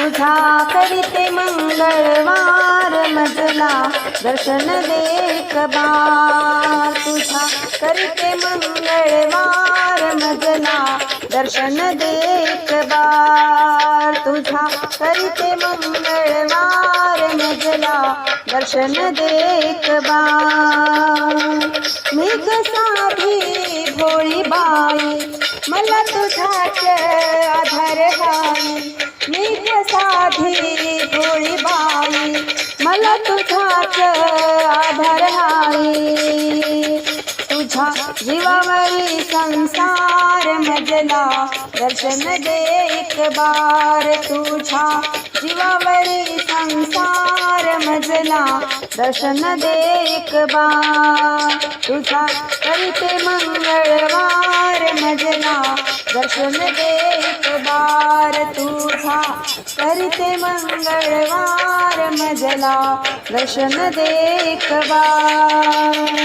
तुझा करीते मंगळवार मजला दर्शन दे एक बार तुझा करीते मंगळवार मजला दर्शन दे एक बार तुझा करीते मंगळवार मजला दर्शन दे एक बार मी साधी भोळी बाई मला तुझाच आधार हाय मी साधी भोळी बाई मला तुझाच आधार हाय तुझा जीवावरी संसार मजला दर्शन दे एक बार तुझा जीवावरी संसार मजला दर्शन दे एक बार तुझा करीते मंगळवार मजला दर्शन दे एक बार तुझा करीते मंगळवार मजला दर्शन दे एक बार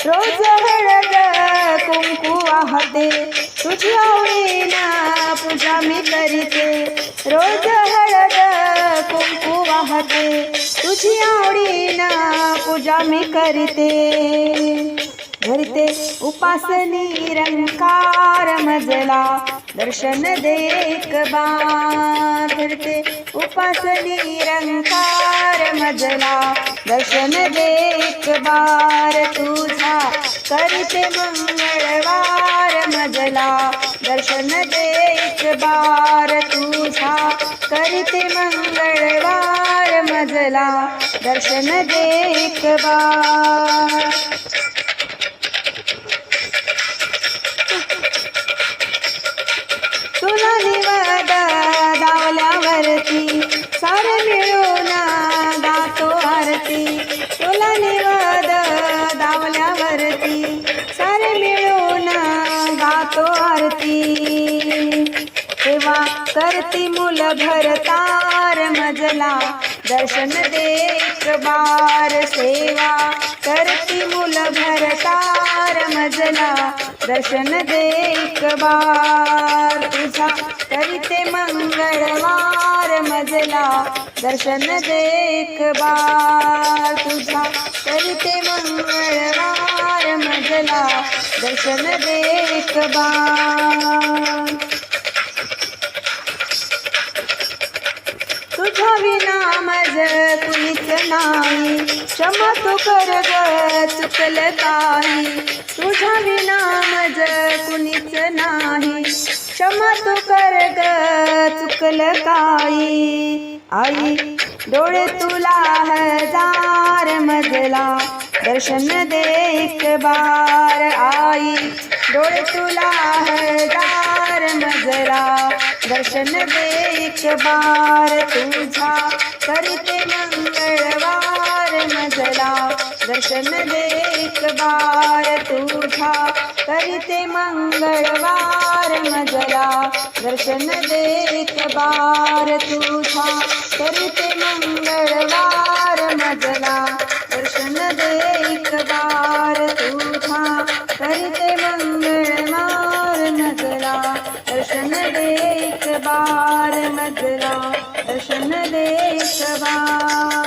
रोज हळद कुंकू वाहते तुझी आवडीना पूजा मी करीते रोज हळद कुंकू वाहते तुझी आवडीना पूजा मी करीते धरते उपास निरंकार मजला दर्शन दे एक बार धरते उपास निरंकार मजला दर्शन दे एक बार तुझा करते मंगळवार मजला दर्शन दे एक बार तुझा करते मंगळवार मजला दर्शन दे एक बार तुला निवद दावल्यावरती सारे मिळून गातो आरती तुला निवद दावल्यावरती सारे मिळून गातो आरती सेवा करती मुल भरतार मजला दर्शन दे एक बार सेवा करती मुल भरतार मजला दर्शन दे एक बार तुझा करीते मंगळवार मजला दर्शन दे एक बार तुझा करीते मंगळवार मजला दर्शन दे एक बार तुझा विना मज कुणीच नाही क्षमा तू कर ग चुकलं काही तुझा विना मज कुणीच नाही क्षमा तू कर ग चुकलं काही आई डोळे तुला हजार मजला दर्शन दे एक बार आई डोळे तुला हजार मजला दर्शन दे एक बार तुझा करते मंगळवार मजला दर्शन दे एक बार तुझा करते मंगळवार मजला दर्शन दे एक बार तुझा करते मंगळवार मजला दर्शन दे एक बार तुझा करते मंगळवार मजला दर्शन दे एक बार मजला दर्शन दे एक बार